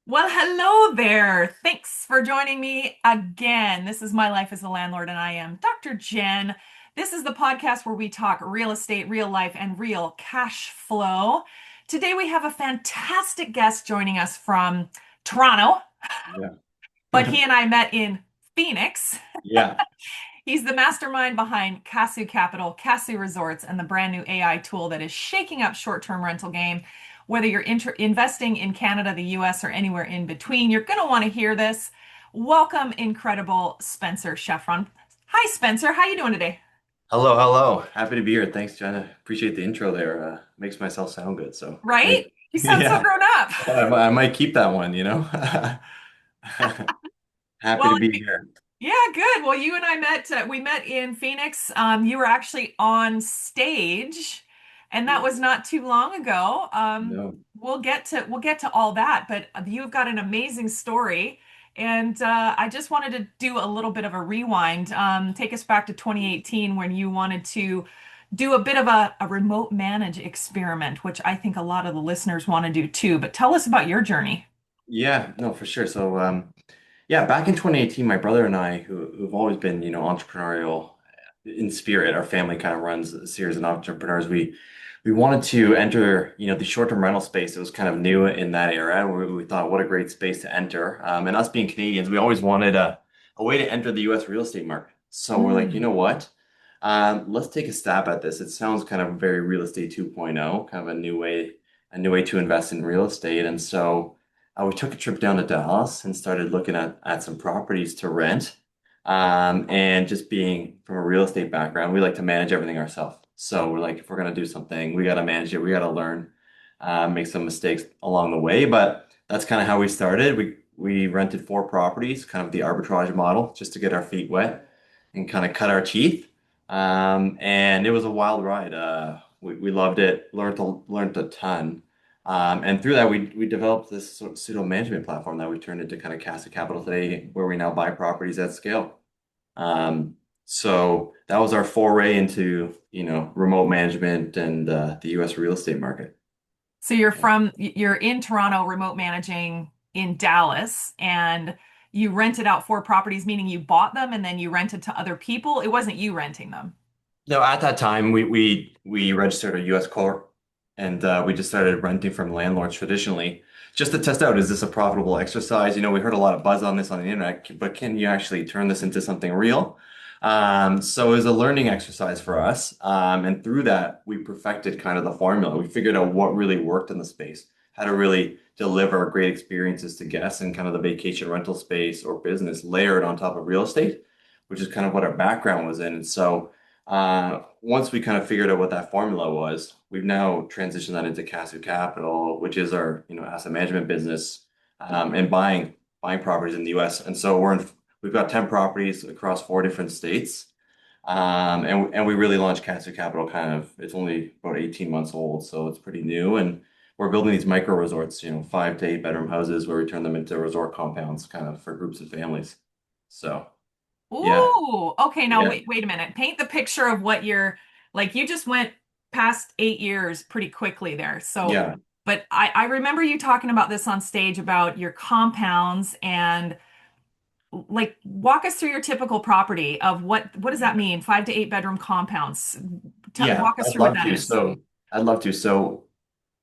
Well, hello there. Thanks for joining me again. This is My Life as a Landlord, and I am Dr. Jen. This is the podcast where we talk real estate, real life, and real cash flow. Today, we have a fantastic guest joining us from Toronto, Yeah. but he and I met in Phoenix. Yeah. He's the mastermind behind Casu Capital, Casu Resorts, and the brand new AI tool that is shaking up short-term rental game. Whether you're investing in Canada, the US, or anywhere in between, you're going to want to hear this. Welcome, incredible Spencer Shefron. Hi, Spencer. How you doing today? Hello, hello. Happy to be here. Thanks, Jenna. Appreciate the intro there. Makes myself sound good. So Right? great. You sound so Yeah. grown up. I might keep that one. Happy Well, to be here. yeah, good. Well, you and I met, we met in Phoenix. You were actually on stage, and that was Yes. not too long ago. No. We'll get to all that, but you've got an amazing story, and I just wanted to do a little bit of a rewind. Take us back to 2018 when you wanted to do a bit of a remote manage experiment, which I think a lot of the listeners want to do too. But tell us about your journey. Yeah, no, for sure. Yeah, back in 2018, my brother and I, who've always been, entrepreneurial in spirit, our family kind of runs a series of entrepreneurs. We wanted to enter, the short-term rental space. It was kind of new in that era. We thought, what a great space to enter. And us being Canadians, we always wanted a way to enter the U.S. real estate market. So we're like, you Mm. know what? Let's take a stab at this. It sounds kind of very real estate 2.0, kind of a new way to invest in real estate. And so we took a trip down to Dallas and started looking at some properties to rent. And just being from a real estate background, we like to manage everything ourselves. So we're like, if we're going to do something, we got to manage it. We got to learn, make some mistakes along the way. But that's kind of how we started. We rented four properties, kind of the arbitrage model, just to get our feet wet and kind of cut our teeth. And it was a wild ride. We loved it, learned a ton. And through that, we developed this sort of pseudo management platform that we turned into kind of Casa Capital today, where we now buy properties at scale. So that was our foray into, remote management and the U.S. real estate market. So you're in Toronto remote managing in Dallas and you rented out four properties, meaning you bought them and then you rented to other people. It wasn't you renting them. No, at that time, we registered a U.S. corp, and we just started renting from landlords traditionally, just to test out, is this a profitable exercise? We heard a lot of buzz on this on the internet, but can you actually turn this into something real? So it was a learning exercise for us, and through that, we perfected kind of the formula. We figured out what really worked in the space, how to really deliver great experiences to guests in kind of the vacation rental space or business layered on top of real estate, which is kind of what our background was in. And so. Once we kind of figured out what that formula was, we've now transitioned that into Casu Capital, which is our, asset management business, and buying properties in the US. And so we've got 10 properties across four different states. And we really launched Casu Capital it's only about 18 months old, so it's pretty new. And we're building these micro resorts, 5 to 8 bedroom houses where we turn them into resort compounds kind of for groups of families. So yeah, Ooh, okay. Now yeah, wait a minute. Paint the picture of what you're like. You just went past 8 years pretty quickly there. So, yeah. but I remember you talking about this on stage about your compounds and like walk us through your typical property of what does that mean? 5 to 8 bedroom compounds. Yeah, Walk us through what that is. I'd love to. So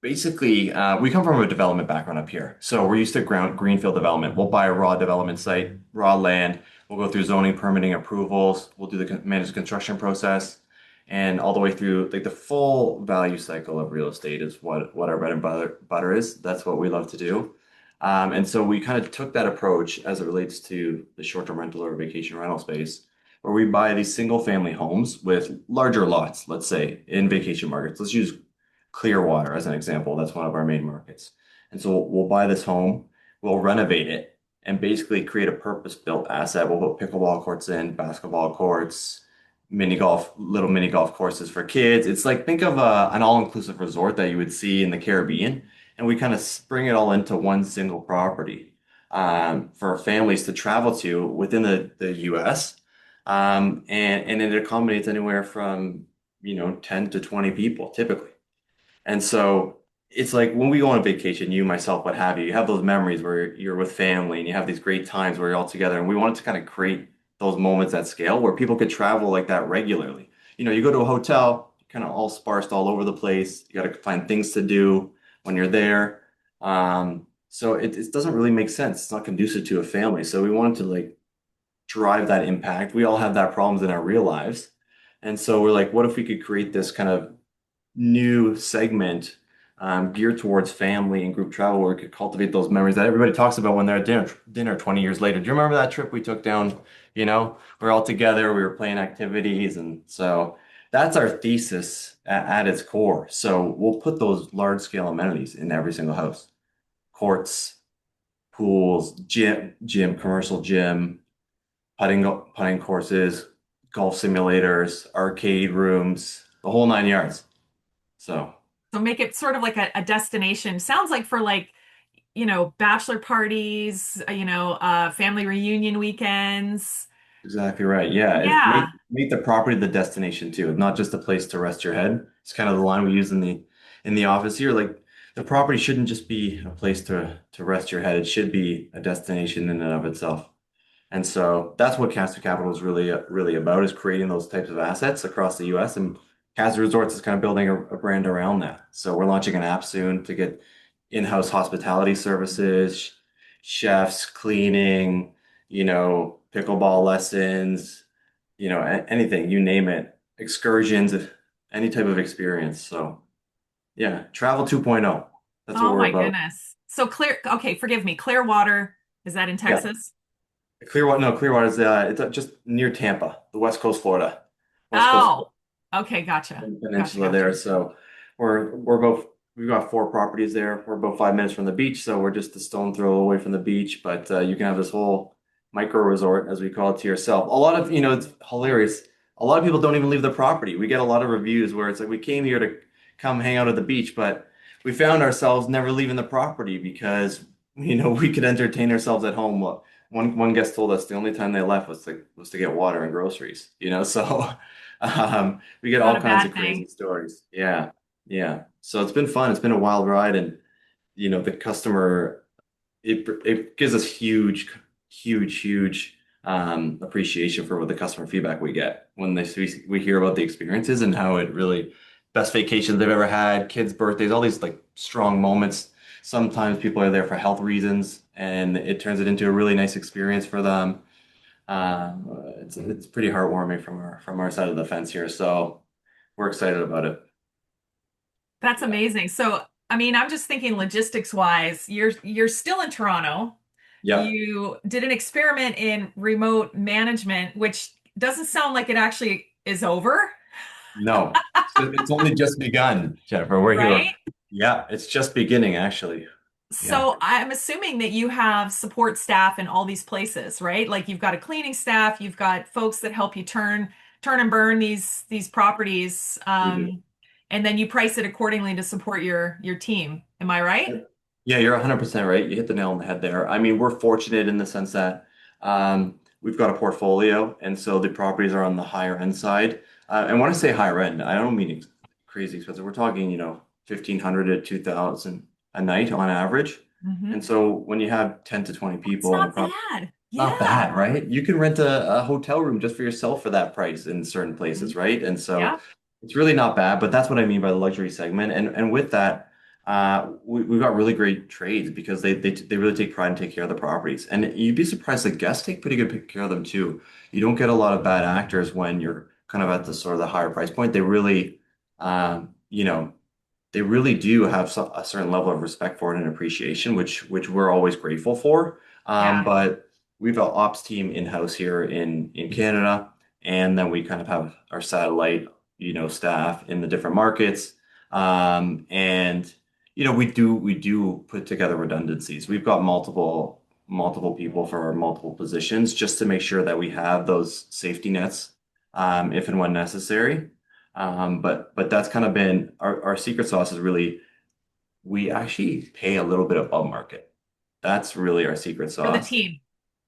basically, we come from a development background up here. So we're used to greenfield development. We'll buy a raw development site, raw land. We'll go through zoning, permitting approvals. We'll do the managed construction process, and all the way through like the full value cycle of real estate is what our bread and butter is. That's what we love to do. And so we kind of took that approach as it relates to the short-term rental or vacation rental space, where we buy these single-family homes with larger lots, let's say in vacation markets. Let's use Clearwater as an example. That's one of our main markets. And so we'll buy this home, we'll renovate it, and basically create a purpose-built asset. We'll put pickleball courts in, basketball courts, little mini golf courses for kids. It's like think of an all-inclusive resort that you would see in the Caribbean, and we kind of spring it all into one single property for families to travel to within the US. And it accommodates anywhere from 10 to 20 people typically. And so it's like when we go on vacation, you, myself, what have you, you have those memories where you're with family and you have these great times where you're all together. And we wanted to kind of create those moments at scale where people could travel like that regularly. You go to a hotel, kind of all sparsed all over the place. You got to find things to do when you're there. So it doesn't really make sense. It's not conducive to a family. So we wanted to like drive that impact. We all have that problems in our real lives. And so we're like, what if we could create this kind of new segment geared towards family and group travel where we could cultivate those memories that everybody talks about when they're at dinner 20 years later. Do you remember that trip we took down? We are all together, we were playing activities. And so that's our thesis at its core. So we'll put those large scale amenities in every single house: courts, pools, commercial gym, putting courses, golf simulators, arcade rooms, the whole nine yards. So So make it sort of like a destination. Sounds like for like, bachelor parties, family reunion weekends. exactly right. Yeah, it Yeah. make the property the destination too, not just a place to rest your head. It's kind of the line we use in the office here. Like the property shouldn't just be a place to rest your head. It should be a destination in and of itself. And so that's what Castor Capital is really about, is creating those types of assets across the US. And Castor Resorts is kind of building a brand around that. So we're launching an app soon to get in-house hospitality services, chefs, cleaning, pickleball lessons, anything, you name it, excursions, any type of experience. So yeah, travel 2.0. That's what Oh we're my about. goodness. So okay, forgive me. Clearwater, is that in Yeah. Texas? Clearwater, no, Clearwater's it's just near Tampa, the West Coast Florida, West Coast Oh, okay, gotcha. Gotcha, Peninsula gotcha. there. So we're both we've got four properties there. We're about 5 minutes from the beach, so we're just a stone throw away from the beach. But you can have this whole micro resort, as we call it, to yourself. A lot of it's hilarious. A lot of people don't even leave the property. We get a lot of reviews where it's like we came here to come hang out at the beach, but we found ourselves never leaving the property because we could entertain ourselves at home. Well, one guest told us the only time they left was to get water and groceries. So we get Not all a kinds of bad crazy thing. stories. Yeah, yeah. So it's been fun. It's been a wild ride, and the customer, it gives us huge appreciation for what the customer feedback we get when we hear about the experiences and how it really best vacations they've ever had, kids' birthdays, all these like strong moments. Sometimes people are there for health reasons, and it turns it into a really nice experience for them. It's pretty heartwarming from our side of the fence here, so we're excited about it. That's Yeah. amazing. So, I mean, I'm just thinking logistics wise, you're still in Toronto. Yeah. You did an experiment in remote management, which doesn't sound like it actually is over, No, it's only just begun, Jennifer. We're here. right? Yeah, it's just beginning, actually. Yeah, So I'm assuming that you have support staff in all these places, right? Like you've got a cleaning staff, you've got folks that help you turn and burn these properties, we do. and then you price it accordingly to support your team. Am I right? Yeah, you're 100% right. You hit the nail on the head there. I mean, we're fortunate in the sense that we've got a portfolio, and so the properties are on the higher end side. And when I say higher end, I don't mean crazy expensive. We're talking, 1,500 to 2,000 a night on average. Hmm. And so when you have 10 to 20 That's people on the not property, bad. not Yeah. bad, right? You can rent a hotel room just for yourself for that price in certain places, Mhm. right? And so Yeah. it's really not bad, but that's what I mean by the luxury segment. And with that, we've got really great trades because they really take pride and take care of the properties. And you'd be surprised the guests take pretty good care of them too. You don't get a lot of bad actors when you're kind of at the sort of the higher price point. Um, you know, they really do have a certain level of respect for it and appreciation, which we're always grateful for. Yeah. But we've an ops team in-house here in Canada, and then we kind of have our satellite, staff in the different markets. And we do put together redundancies. We've got multiple people for our multiple positions just to make sure that we have those safety nets, if and when necessary. But that's kind of been our secret sauce is really we actually pay a little bit above market. That's really our secret For the sauce team.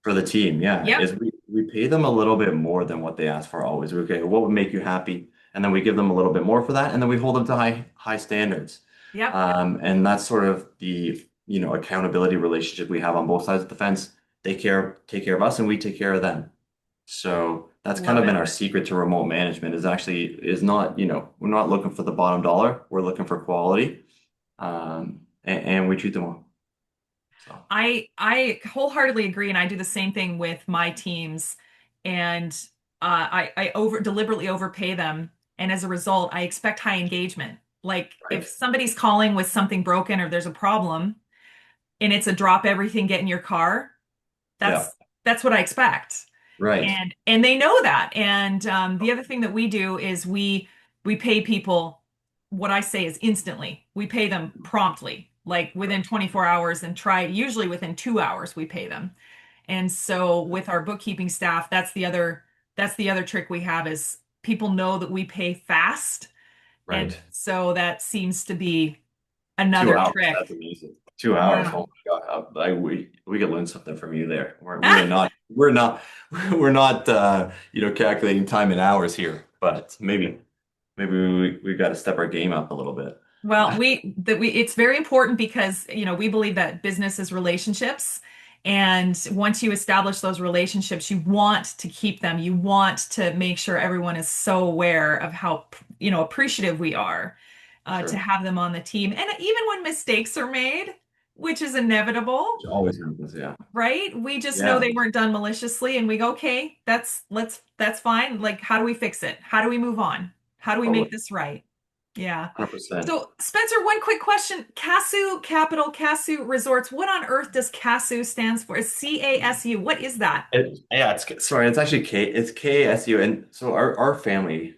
for the team. Yeah, Yep. is we pay them a little bit more than what they ask for always. Okay, what would make you happy? And then we give them a little bit more for that, and then we hold them to high standards. Yep. And that's sort of the, accountability relationship we have on both sides of the fence. They take care of us and we take care of them. So that's kind Love of been it. our secret to remote management is not, we're not looking for the bottom dollar. We're looking for quality. And we treat them well. So I wholeheartedly agree, and I do the same thing with my teams. And I over deliberately overpay them, and as a result, I expect high engagement. Like if right. somebody's calling with something broken or there's a problem, and it's a drop everything, get in your car, Yeah. that's what I expect. Right. And they know that. And the other thing that we do is we pay people what I say is instantly. We pay them promptly, like within 24 hours, and try usually within 2 hours we pay them. And so with our bookkeeping staff, that's the other trick we have is people know that we pay fast. And Right. so that seems to be Two another hours. trick. That's amazing. 2 hours. Yeah. Oh my God. We could learn something from you there. We're not calculating time in hours here, but maybe we got to step our game up a little bit. Well, we it's very important because, we believe that business is relationships. And once you establish those relationships, you want to keep them. You want to make sure everyone is so aware of how, appreciative we are to Sure. have them on the team. And even when mistakes are made, which is inevitable, Which always happens. Yeah. right? We just know Yeah. they weren't done maliciously and we go, okay, that's fine. Like, how do we fix it? How do we move on? How do we make Totally. this right? Yeah. 100%. So, Spencer, one quick question. Casu Capital, Casu Resorts. What on earth does Casu stands for? Is CASU. What is that? Yeah, it's actually it's KASU. And so our family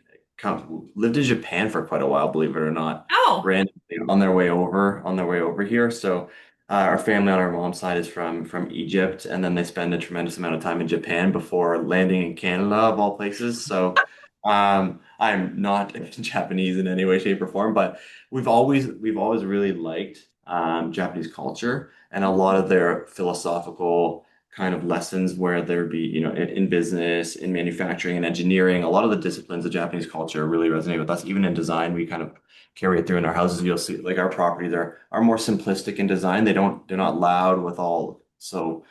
lived in Japan for quite a while, believe it or not, Oh, randomly on their way over here. So our family on our mom's side is from Egypt, and then they spend a tremendous amount of time in Japan before landing in Canada, of all places. So I'm not Japanese in any way, shape, or form, but we've always really liked Japanese culture and a lot of their philosophical kind of lessons where there be, in business, in manufacturing and engineering, a lot of the disciplines of Japanese culture really resonate with us. Even in design, we kind of carry it through in our houses. You'll see like our properties are more simplistic in design. They're not loud with all. So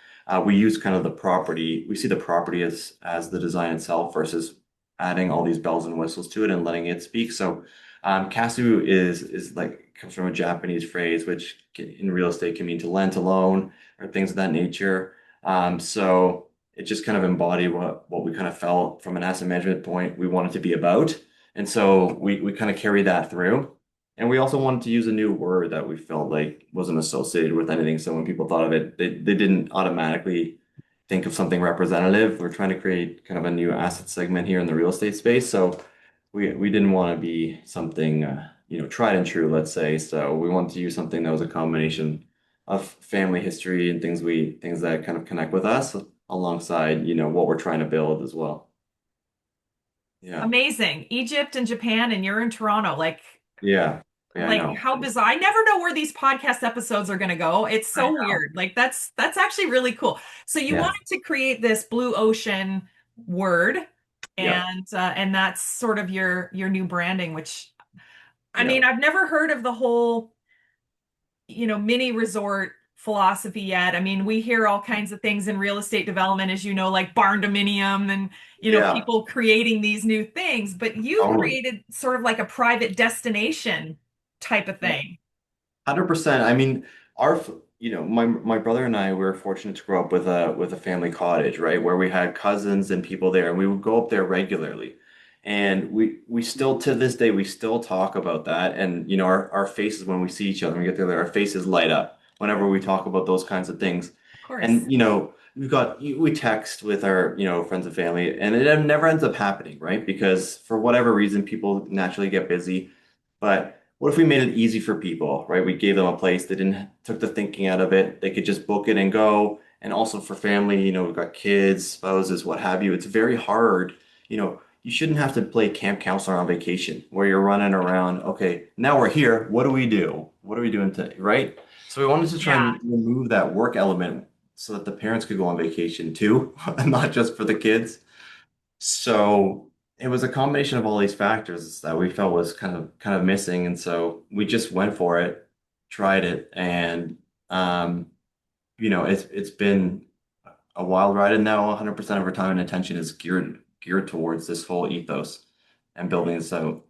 we use kind of we see the property as the design itself versus adding all these bells and whistles to it and letting it speak. So kasu is like comes from a Japanese phrase, which in real estate can mean to lend, to loan, or things of that nature. So it just kind of embodied what we kind of felt from an asset management point we wanted to be about. And so we kind of carry that through. And we also wanted to use a new word that we felt like wasn't associated with anything. So when people thought of it, they didn't automatically think of something representative. We're trying to create kind of a new asset segment here in the real estate space. So we didn't want to be something tried and true, let's say. So we wanted to use something that was a combination of family history and things that kind of connect with us alongside, what we're trying to build as well. Yeah. amazing. Egypt and Japan, and you're in Toronto. Yeah. Yeah, I Like know. how bizarre. I never know where these podcast episodes are going to go. It's I so know. weird. Like that's actually really cool. So you Yeah. wanted to create this blue ocean word, Yeah. and that's sort of your new branding, which I Yeah. mean, I've never heard of the whole, mini resort philosophy yet. I mean, we hear all kinds of things in real estate development, as you know, like barn dominium and, Yeah. people creating these new things, but you've Totally. created sort of like a private destination type of Yeah. thing. 100%. I mean, my brother and I were fortunate to grow up with a family cottage, right, where we had cousins and people there, and we would go up there regularly. And we still to this day we still talk about that, and our faces when we see each other when we get there, our faces light up whenever we talk about those kinds of things. Of course. And we text with our friends and family, and it never ends up happening, right? Because for whatever reason, people naturally get busy. But what if we made it easy for people, right? We gave them a place, they didn't took the thinking out of it. They could just book it and go. And also for family, we've got kids, spouses, what have you. It's very hard. You shouldn't have to play camp counselor on vacation where you're running around. Okay, now we're here. What do we do? What are we doing today? Right? So we wanted to try Yeah. and remove that work element so that the parents could go on vacation too, not just for the kids. So it was a combination of all these factors that we felt was kind of missing, and so we just went for it, tried it, and um, it's been a wild ride, and now 100% of our time and attention is geared towards this whole ethos and building this out.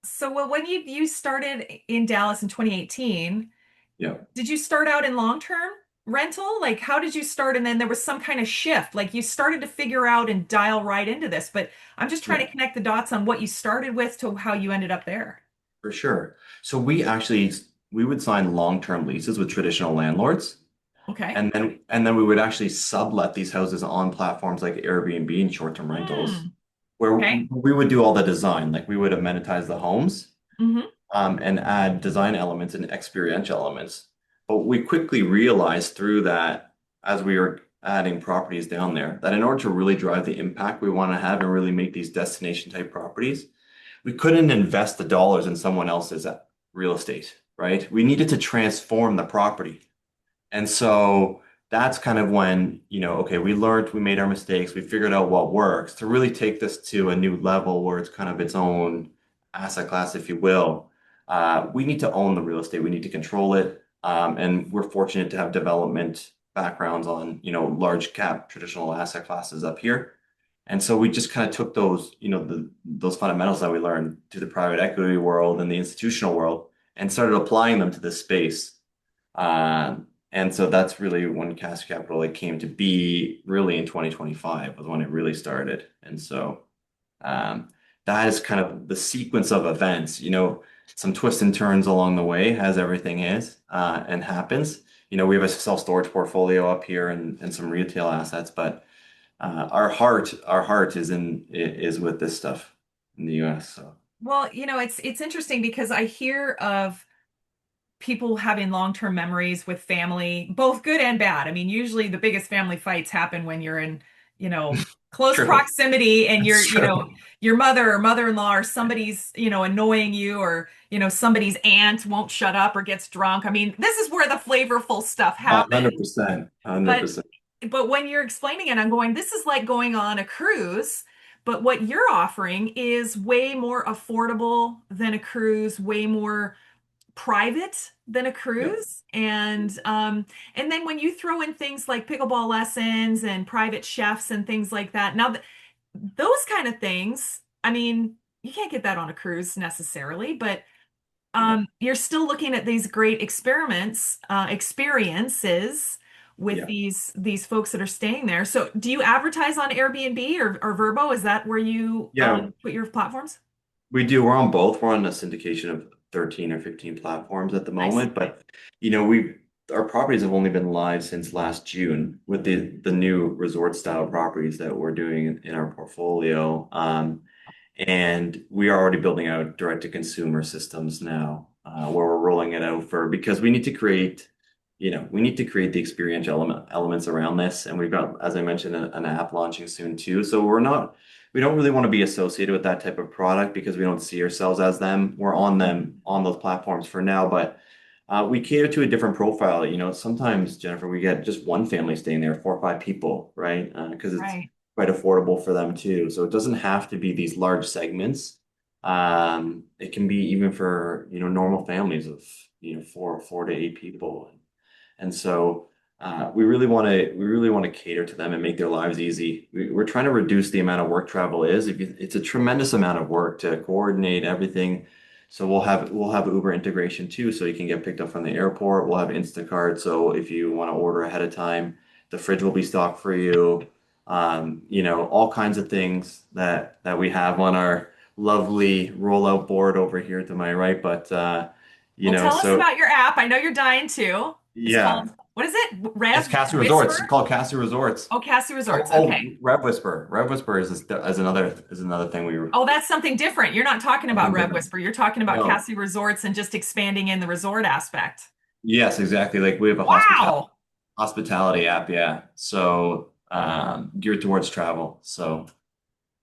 So when you started in Dallas in 2018, Yeah, did you start out in long-term rental? Like how did you start? And then there was some kind of shift. Like you started to figure out and dial right into this, but I'm just trying yeah, to connect the dots on what you started with to how you ended up there. for sure. So we would sign long-term leases with traditional landlords. Okay. And then we would actually sublet these houses on platforms like Airbnb and short-term rentals, Hmm. where Okay. we would do all the design. Like we would amenitize the homes, Hmm. and add design elements and experiential elements. But we quickly realized through that, as we were adding properties down there, that in order to really drive the impact we want to have and really make these destination type properties, we couldn't invest the dollars in someone else's real estate, right? We needed to transform the property. And so that's kind of when, okay, we learned, we made our mistakes, we figured out what works to really take this to a new level where it's kind of its own asset class, if you will. We need to own the real estate, we need to control it. And we're fortunate to have development backgrounds on, large cap traditional asset classes up here. And so we just kind of took those, those fundamentals that we learned to the private equity world and the institutional world and started applying them to this space. And so that's really when Cash Capital like came to be really in 2025 was when it really started. And so um, that is kind of the sequence of events, some twists and turns along the way as everything is and happens. We have a self-storage portfolio up here and some retail assets, but our heart is with this stuff in the US. So Well, it's interesting because I hear of people having long-term memories with family, both good and bad. I mean, usually the biggest family fights happen when you're in, close true. proximity and That's true. your mother or mother-in-law or somebody's, annoying you or, somebody's aunt won't shut up or gets drunk. I mean, this is where the flavorful stuff happens. 100%. But 100%. but when you're explaining it, I'm going, this is like going on a cruise, but what you're offering is way more affordable than a cruise, way more private than a Yeah. cruise. And then when you throw in things like pickleball lessons and private chefs and things like that, now those kind of things, I mean, you can't get that on a cruise necessarily, but No. you're still looking at these great experiences with Yeah. these folks that are staying there. So do you advertise on Airbnb or Verbo? Is that where you Yeah, put your platforms? we do. We're on both. We're on a syndication of 13 or 15 platforms at the Nice. moment, but we our properties have only been live since last June with the new resort style properties that we're doing in our portfolio. And we are already building out direct to consumer systems now, where we're rolling it out because we need to create the experiential elements around this. And we've got, as I mentioned, an app launching soon too. So we don't really want to be associated with that type of product because we don't see ourselves as them. We're on them on those platforms for now, but we cater to a different profile. Sometimes, Jennifer, we get just one family staying there, 4 or 5 people, right? Because it's Right. quite affordable for them too. So it doesn't have to be these large segments. It can be even for, normal families of, 4 to 8 people. And so we really want to cater to them and make their lives easy. We're trying to reduce the amount of work travel is. It's a tremendous amount of work to coordinate everything. So we'll have Uber integration too, so you can get picked up from the airport. We'll have Instacart, so if you want to order ahead of time, the fridge will be stocked for you. All kinds of things that we have on our lovely rollout board over here to my right. But Well, tell us so about your app. I know you're dying to. It's called, yeah. what is it? It's Rev Cassie Resorts. It's Whisper? called Cassie Resorts. Oh, Cassie Oh, Resorts. Okay. oh, Rev Whisper. Rev Whisper is another thing we were Oh, that's something different. You're not talking about something Rev different. Whisper. You're talking about No. Cassie Resorts and just expanding in the resort aspect. Yes, exactly. Like we have a Wow. hospitality app, yeah. So geared towards travel. So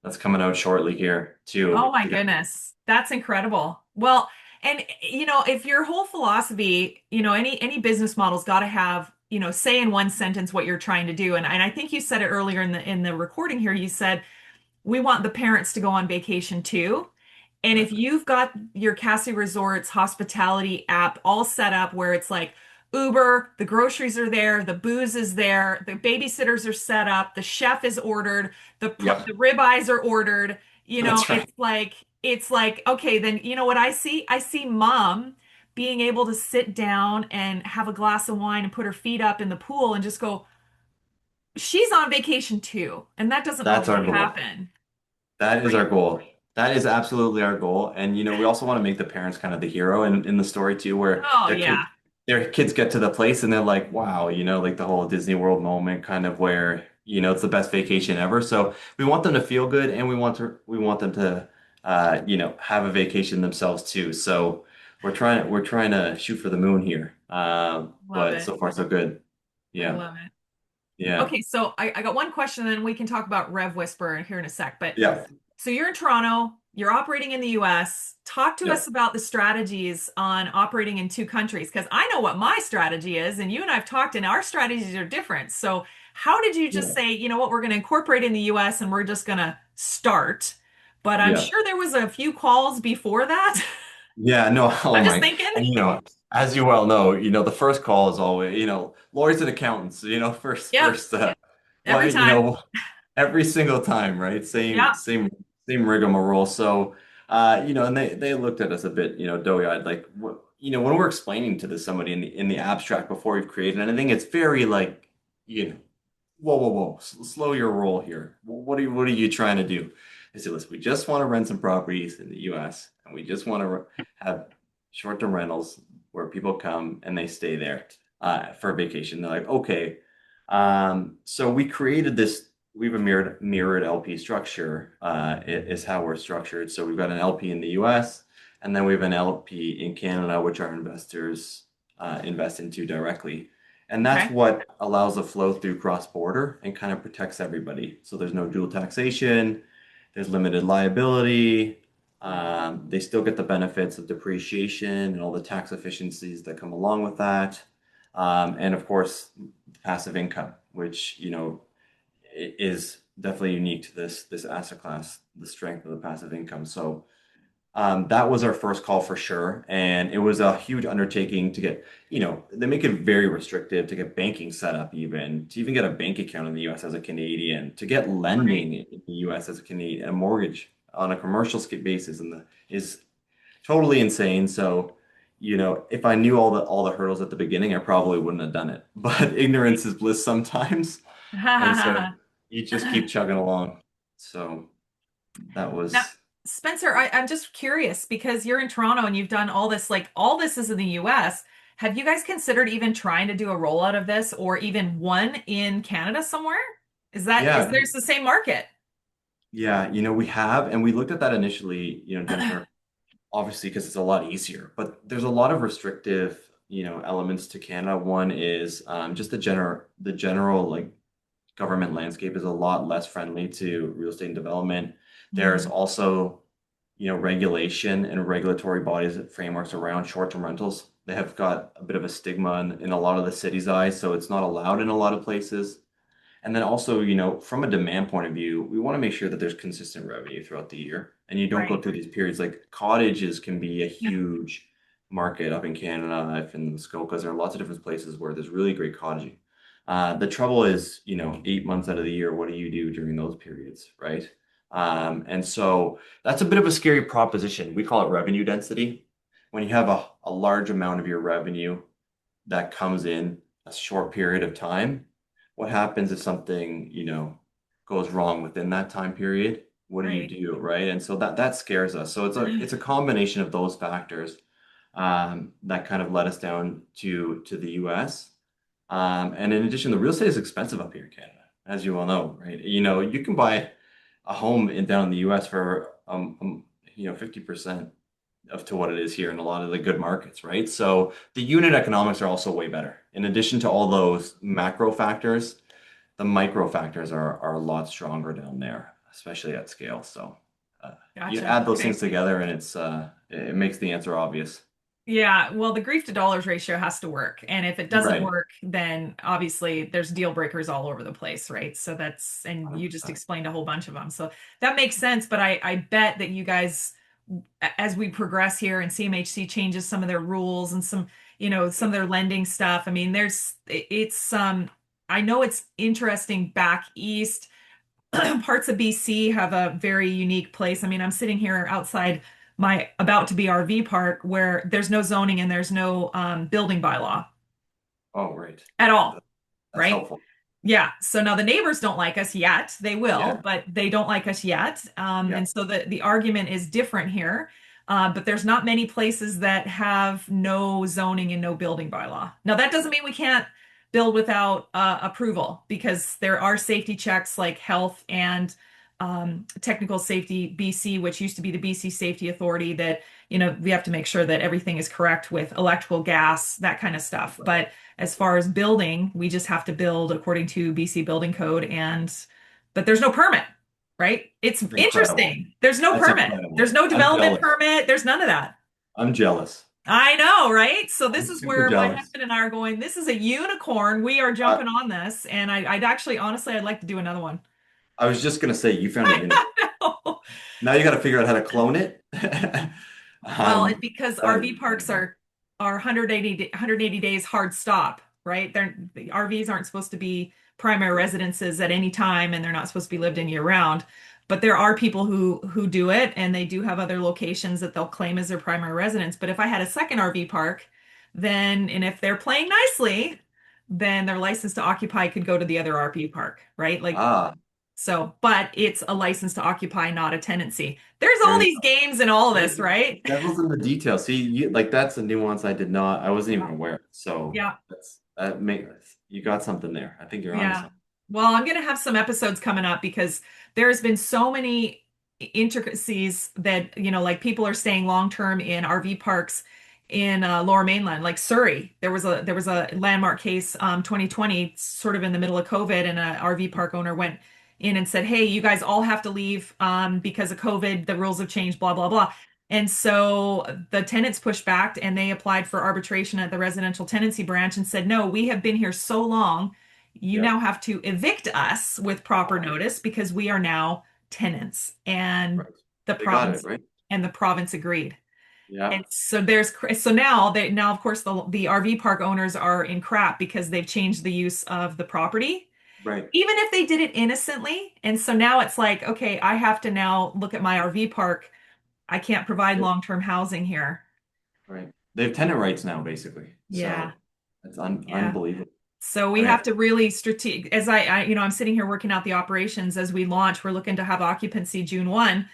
that's coming out shortly here Oh too. my goodness. That's incredible. Well, and if your whole philosophy, any business model's got to have, say in one sentence what you're trying to do. And I think you said it earlier in the recording here. You said we want the parents to go on vacation too. And if Exactly. you've got your Cassie Resorts hospitality app all set up where it's like Uber, the groceries are there, the booze is there, the babysitters are set up, the chef is ordered, the Yep, ribeyes are ordered, that's right. it's like okay, then you know what I see? I see mom being able to sit down and have a glass of wine and put her feet up in the pool and just go, she's on vacation too. And that doesn't That's always our goal. happen. That is our goal. That is absolutely our goal. And we also want to make the parents kind of the hero in the story too, where Oh yeah. their kids get to the place and they're like, wow, like the whole Disney World moment kind of where, it's the best vacation ever. So we want them to feel good and we want them to have a vacation themselves too. So we're trying to shoot for the moon here. Love But it. so far so good. I Yeah. love it. Yeah. Okay, so I got one question, and then we can talk about Rev Whisper here in a sec. But Yeah. so you're in Toronto, you're operating in the US. Talk to Yeah. us about the strategies on operating in two countries, because I know what my strategy is, and you and I've talked, and our strategies are different. So how did you just Yeah. say, you know what, we're going to incorporate in the US and we're just going to start? But I'm Yeah. sure there was a few calls before that. Yeah, no, oh I'm just my. thinking. And as you well know, the first call is always, lawyers and accountants, Yep, every well, time. every single time, right? Same, Yeah, same rigmarole. So, and they looked at us a bit, doughy-eyed, like, what, when we're explaining to somebody in the abstract before we've created anything, it's very like, you know, whoa, whoa, whoa, slow your roll here. What are you trying to do? I said, listen, we just want to rent some properties in the US and we just want to have short-term rentals where people come and they stay there for a vacation. They're like, okay. So we created this, we have a mirrored LP structure, is how we're structured. So we've got an LP in the US and then we have an LP in Canada, which our investors invest into directly. And that's okay, what allows the flow through cross-border and kind of protects everybody. So there's no dual taxation, there's limited liability. They still get the benefits of depreciation and all the tax efficiencies that come along with that. And of course, passive income, which, is definitely unique to this asset class, the strength of the passive income. So that was our first call for sure. And it was a huge undertaking to get, they make it very restrictive to get banking set up, even to even get a bank account in the US as a Canadian, to get right. lending in the US as a Canadian, a mortgage on a commercial basis is totally insane. So, if I knew all the hurdles at the beginning, I probably wouldn't have done it. But ignorance is bliss sometimes. And so you just keep chugging along. So that Now, was, Spencer, I'm just curious because you're in Toronto and you've done all this, like all this is in the US. Have you guys considered even trying to do a rollout of this or even one in Canada somewhere? Is yeah. there's the same market? Yeah, we have, and we looked at that initially, Jennifer, obviously because it's a lot easier, but there's a lot of restrictive, elements to Canada. One is just the general like government landscape is a lot less friendly to real estate and development. There's Hmm, also, regulation and regulatory bodies and frameworks around short-term rentals. They have got a bit of a stigma in a lot of the city's eyes, so it's not allowed in a lot of places. And then also, from a demand point of view, we want to make sure that there's consistent revenue throughout the year. And you don't go right. through these periods like cottages can be a huge market up in Canada, if in Muskokas. There are lots of different places where there's really great cottaging. The trouble is, 8 months out of the year, what do you do during those periods, right? And so that's a bit of a scary proposition. We call it revenue density. When you have a large amount of your revenue that comes in a short period of time, what happens if something, goes wrong within that time period? What do you Right. do, right? And so that scares us. So it's a combination of those factors that kind of led us down to the US. And in addition, the real estate is expensive up here in Canada, as you well know, right? You can buy a home down in the US for 50% of to what it is here in a lot of the good markets, right? So the unit economics are also way better. In addition to all those macro factors, the micro factors are a lot stronger down there, especially at scale. So you Gotcha. add those things Okay. together, and it makes the answer obvious. Yeah, well, the grief to dollars ratio has to work. And if it doesn't Right. work, then obviously there's deal breakers all over the place, right? So that's, and you just 100%. explained a whole bunch of them. So that makes sense. But I bet that you guys, as we progress here and CMHC changes some of their rules and some, some of Yep. their lending stuff, I mean, I know it's interesting back east. Parts of BC have a very unique place. I mean, I'm sitting here outside my about to be RV park where there's no zoning and there's no building bylaw Oh, right. at all, That- That's right? helpful. Yeah. So now the neighbors don't like us yet. They will, Yeah. but they don't like us yet. Yeah. And so the argument is different here. But there's not many places that have no zoning and no building bylaw. Now that doesn't mean we can't build without approval because there are safety checks like health and technical safety BC, which used to be the BC Safety Authority that, we have to make sure that everything is correct with electrical, gas, that kind of stuff. But as far as building, we just have to build according to BC building code but there's no permit, right? It's Incredible. interesting. There's no That's permit. There's incredible. no I'm development jealous. permit. There's none of that. I'm jealous. I know, right? So this I'm is super where my jealous. husband and I are going, this is a unicorn. We are Uh, jumping on this. And I'd actually, honestly, I'd like to do another one. I was just gonna say you found a unicorn. Now you got to figure out how to clone it. Well, it's because That is RV parks incredible. are 180 days hard stop, right? The RVs aren't supposed to be primary residences at any time, and they're not supposed to be lived in year round. But there are people who do it, and they do have other locations that they'll claim as their primary residence. But if I had a second RV park, and if they're playing nicely, then their license to occupy could go to the other RV park, right? Like Ah, so, but it's a license to occupy, not a tenancy. There's all there you these go. games in all of There's this, right? devil's in the details. See, like that's a nuance I wasn't even aware of. So Yeah. that makes you got something there. I think you're onto Yeah. something. Well, I'm going to have some episodes coming up because there's been so many intricacies that, like people are staying long term in RV parks in Lower Mainland, like Surrey. There was a landmark case 2020 sort of in the middle of COVID and a RV park owner went in and said, "Hey, you guys all have to leave because of COVID. The rules have changed, blah blah blah." And so the tenants pushed back and they applied for arbitration at the residential tenancy branch and said, "No, we have been here so long you Yep. now have to evict us with proper Oh, notice because we are now tenants." And right. the They got it, province right? agreed. Yeah. And so now of course the RV park owners are in crap because they've changed the use of the property Right. even if they did it innocently. And so now it's like, okay, I have to now look at my RV park. I can't provide Yep. long-term housing here. Right. They have tenant rights now, basically. Yeah. So it's Yeah. unbelievable. So we I have to really strategic as I'm sitting here working out the operations as we launch. We're looking to have occupancy June 1.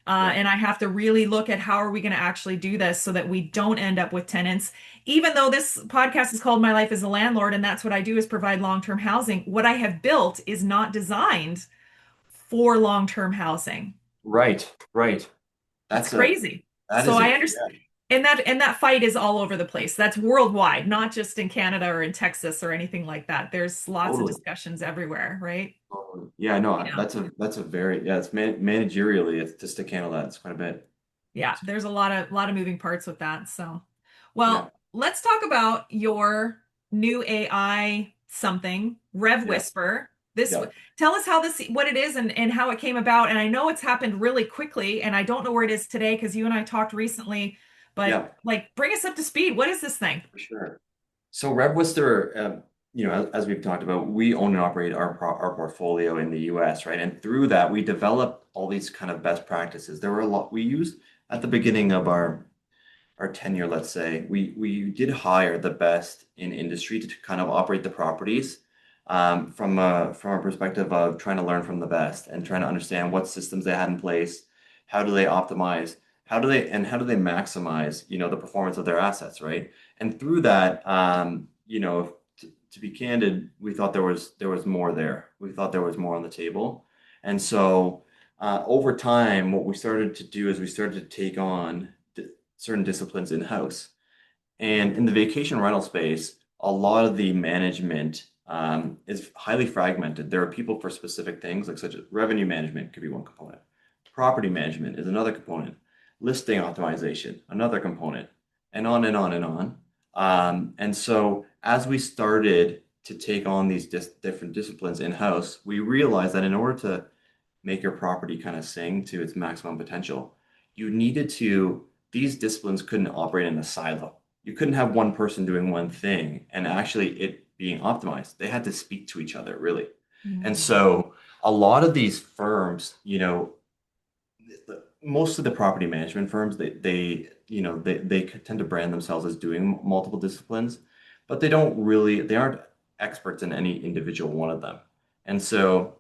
Yep. And I have to really look at how are we going to actually do this so that we don't end up with tenants. Even though this podcast is called My Life as a Landlord, and that's what I do is provide long-term housing, what I have built is not designed for long-term housing. Right. Right. It's That's a crazy. that So is I a understand. yeah, And that fight is all over the place. That's worldwide, not just in Canada or in Texas or anything like that. There's lots of totally. discussions everywhere, right? Totally. Yeah, no, Yeah. that's a very yeah, it's managerially it's just to handle that. It's quite a bit. Yeah, there's a lot of moving parts with that. So, well, Yeah. let's talk about your new AI something, Rev Yeah. Whisper. This Yeah. tell us what it is and how it came about. And I know it's happened really quickly, and I don't know where it is today because you and I talked recently, but Yeah, like bring us up to speed. What is this thing? for sure. So Rev Whisper, as we've talked about, we own and operate our portfolio in the US, right? And through that, we developed all these kind of best practices. There were a lot we used at the beginning of our tenure, let's say, we did hire the best in industry to kind of operate the properties from a perspective of trying to learn from the best and trying to understand what systems they had in place, how do they optimize, how do they maximize, the performance of their assets, right? And through that, to be candid, we thought there was more there. We thought there was more on the table, and so over time, what we started to do is we started to take on certain disciplines in-house. And in the vacation rental space, a lot of the management is highly fragmented. There are people for specific things, like such as revenue management could be one component. Property management is another component. Listing optimization, another component. and on and on and on. And so as we started to take on these different disciplines in-house, we realized that in order to make your property kind of sing to its maximum potential, you needed to, these disciplines couldn't operate in a silo. You couldn't have one person doing one thing and actually it being optimized. They had to speak to each other, really. And Mm. so a lot of these firms, most of the property management firms, they tend to brand themselves as doing multiple disciplines, but they aren't experts in any individual one of them. And so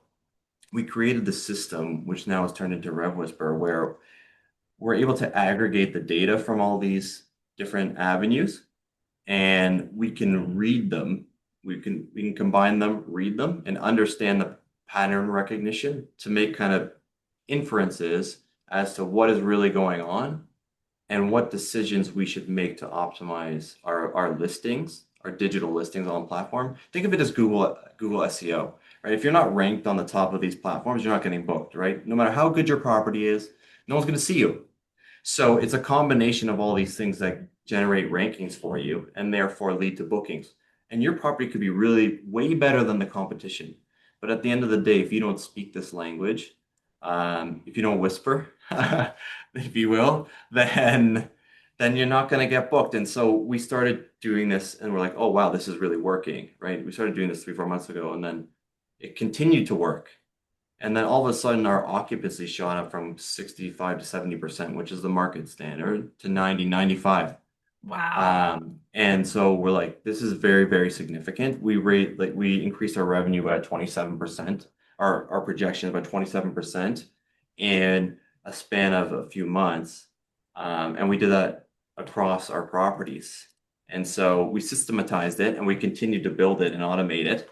we created the system, which now has turned into Rev Whisper, where we're able to aggregate the data from all these different avenues and we can read them. We can combine them, read them, and understand the pattern recognition to make kind of inferences as to what is really going on and what decisions we should make to optimize our listings, our digital listings on platform. Think of it as Google SEO, right? If you're not ranked on the top of these platforms, you're not getting booked, right? No matter how good your property is, no one's going to see you. So it's a combination of all these things that generate rankings for you and therefore lead to bookings. And your property could be really way better than the competition. But at the end of the day, if you don't speak this language, if you don't whisper, if you will, then you're not going to get booked. And so we started doing this and we're like, oh wow, this is really working, right? We started doing this 3, 4 months ago and then it continued to work. And then all of a sudden, our occupancy shot up from 65 to 70%, which is the market standard, to 90, 95. Wow. And so we're like, this is very, very significant. We increased our revenue by 27%, our projection by 27% in a span of a few months. And we did that across our properties. And so we systematized it and we continued to build it and automate it.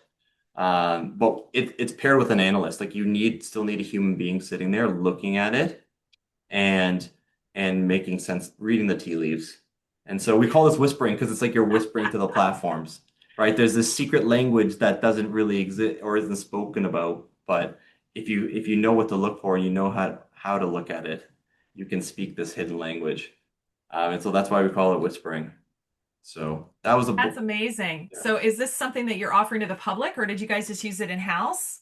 But it's paired with an analyst. Like still need a human being sitting there looking at it and making sense, reading the tea leaves. And so we call this whispering because it's like you're whispering to the platforms, right? There's this secret language that doesn't really exist or isn't spoken about. But if you know what to look for and you know how to look at it, you can speak this hidden language. And so that's why we call it whispering. So that was a That's book. amazing. So is this something that you're offering to the public, or did you guys just use it in-house?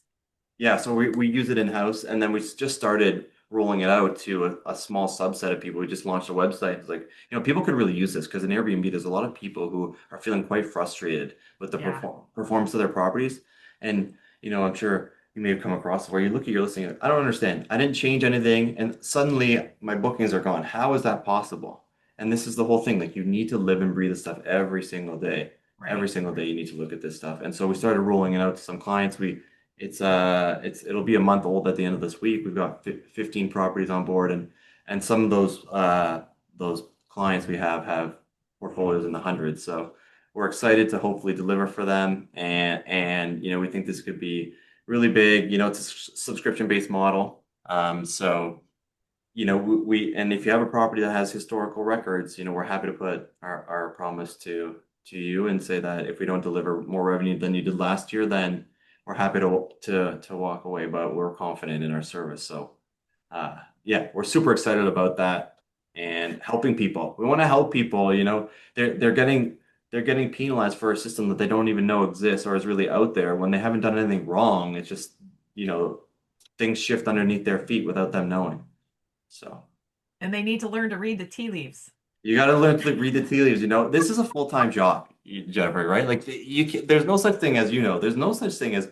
Yeah, so we use it in-house and then we just started rolling it out to a small subset of people. We just launched a website. It's like, people could really use this because in Airbnb, there's a lot of people who are feeling quite frustrated with the Yeah. performance of their properties. And, I'm sure you may have come across where you look at your listing, I don't understand. I didn't change anything and suddenly my bookings are gone. How is that possible? And this is the whole thing. Like you need to live and breathe this stuff every single day. Every Right. single day you need to look at this stuff. And so we started rolling it out to some clients. It'll be a month old at the end of this week. We've got 15 properties on board and some of those clients we have portfolios in the hundreds. So we're excited to hopefully deliver for them and we think this could be really big. It's a subscription-based model. So and if you have a property that has historical records, we're happy to put our promise to you and say that if we don't deliver more revenue than you did last year, then we're happy to walk away, but we're confident in our service. So yeah, we're super excited about that and helping people. We want to help people, they're getting penalized for a system that they don't even know exists or is really out there when they haven't done anything wrong. It's just, things shift underneath their feet without them knowing. So And they need to learn to read the tea leaves. you got to learn to read the tea leaves. This is a full-time job, Jeffrey, right? Like there's no such thing as there's no such thing as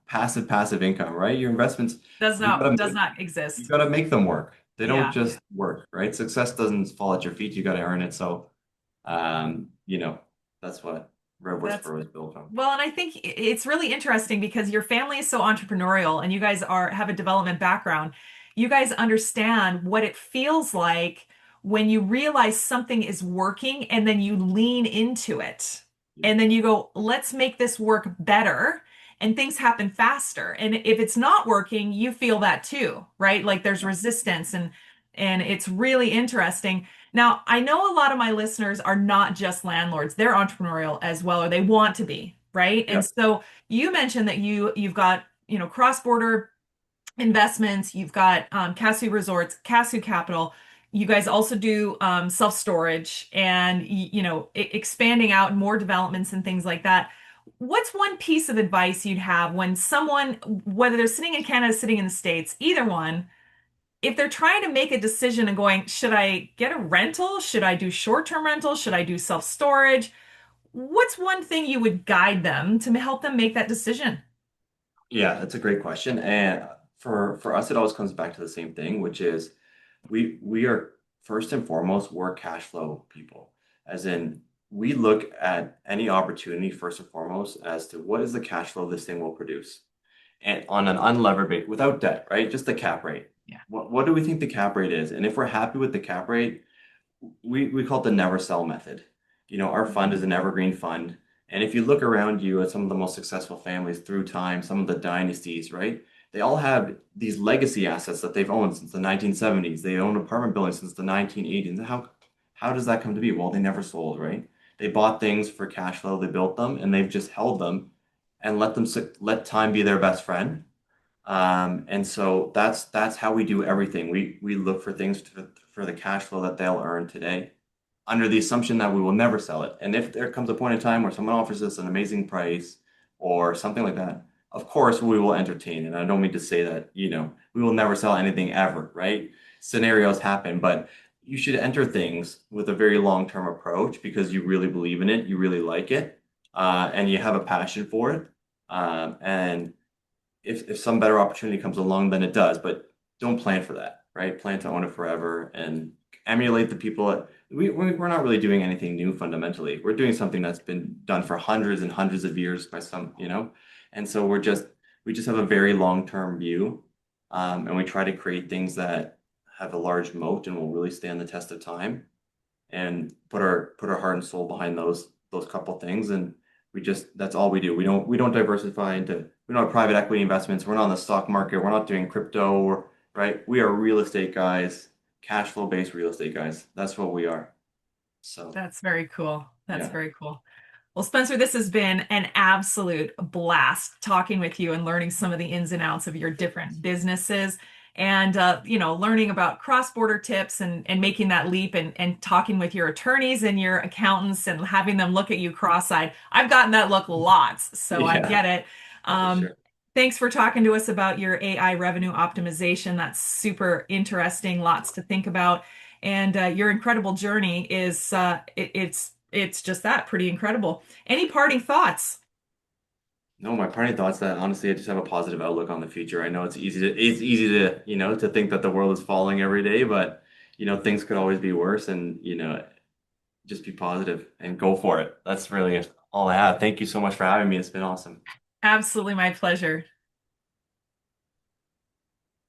passive income, right? Your investments, you gotta Does make not you exist. gotta make them work. They don't Yeah. just work, right? Success doesn't fall at your feet. You got to earn it. So, um, you know, that's what Rev That's Whisper was built on. Well, and I think it's really interesting because your family is so entrepreneurial and you guys have a development background. You guys understand what it feels like when you realize something is working and then you lean into it. Yeah, And then you go, let's make this work better. And things happen faster. And if it's not working, you feel that too, right? Like there's resistance and it's really interesting. Now, I know a lot of my listeners are not just landlords, they're entrepreneurial as well, or they want to be, right? yeah, And so you mentioned that you've got, cross-border investments, you've got Casu Resorts, Casu Capital. You guys also do self-storage and expanding out more developments and things like that. What's one piece of advice you'd have when someone, whether they're sitting in Canada, sitting in the States, either one, if they're trying to make a decision and going, should I get a rental? Should I do short-term rental? Should I do self-storage? What's one thing you would guide them to help them make that decision? Yeah, that's a great question. And for us, it always comes back to the same thing, which is we are first and foremost, we're cash flow people. As in, we look at any opportunity first and foremost as to what is the cash flow this thing will produce. And on an unlevered base, without debt, right? Just the cap rate. Yeah. What do we think the cap rate is? And if we're happy with the cap rate, we call it the never sell method. Our fund is an evergreen fund. And if you look around you at some of the most successful families through time, some of the dynasties, right? They all have these legacy assets that they've owned since the 1970s. They own apartment buildings since the 1980s. And how does that come to be? Well, they never sold, right? They bought things for cash flow, they built them, and they've just held them and let time be their best friend. And so that's how we do everything. We look for things for the cash flow that they'll earn today, under the assumption that we will never sell it. And if there comes a point in time where someone offers us an amazing price or something like that, of course we will entertain. And I don't mean to say that, we will never sell anything ever, right? Scenarios happen, but you should enter things with a very long-term approach because you really believe in it, you really like it, and you have a passion for it. And if some better opportunity comes along, then it does. But don't plan for that, right? Plan to own it forever and emulate the people. We're not really doing anything new fundamentally. We're doing something that's been done for hundreds and hundreds of years by some. And so we just have a very long-term view, and we try to create things that have a large moat and will really stand the test of time and put our heart and soul behind those couple things. And that's all we do. We don't diversify into, we don't have private equity investments. We're not in the stock market. We're not doing crypto, right? We are real estate guys, cash flow based real estate guys. That's what we are. So That's very cool. That's yeah. very cool. Well, Spencer, this has been an absolute blast talking with you and learning some of the ins and outs of your different businesses and learning about cross-border tips and making that leap and talking with your attorneys and your accountants and having them look at you cross-eyed. I've gotten that look lots, so I Yeah, get it. for Um, sure. Thanks for talking to us about your AI revenue optimization. That's super interesting, lots to think about. And your incredible journey is it's just that pretty incredible. Any parting thoughts? No, my parting thoughts that honestly I just have a positive outlook on the future. I know it's easy to think that the world is falling every day, but things could always be worse and just be positive and go for it. That's really all I have. Thank you so much for having me. It's been awesome. Absolutely my pleasure.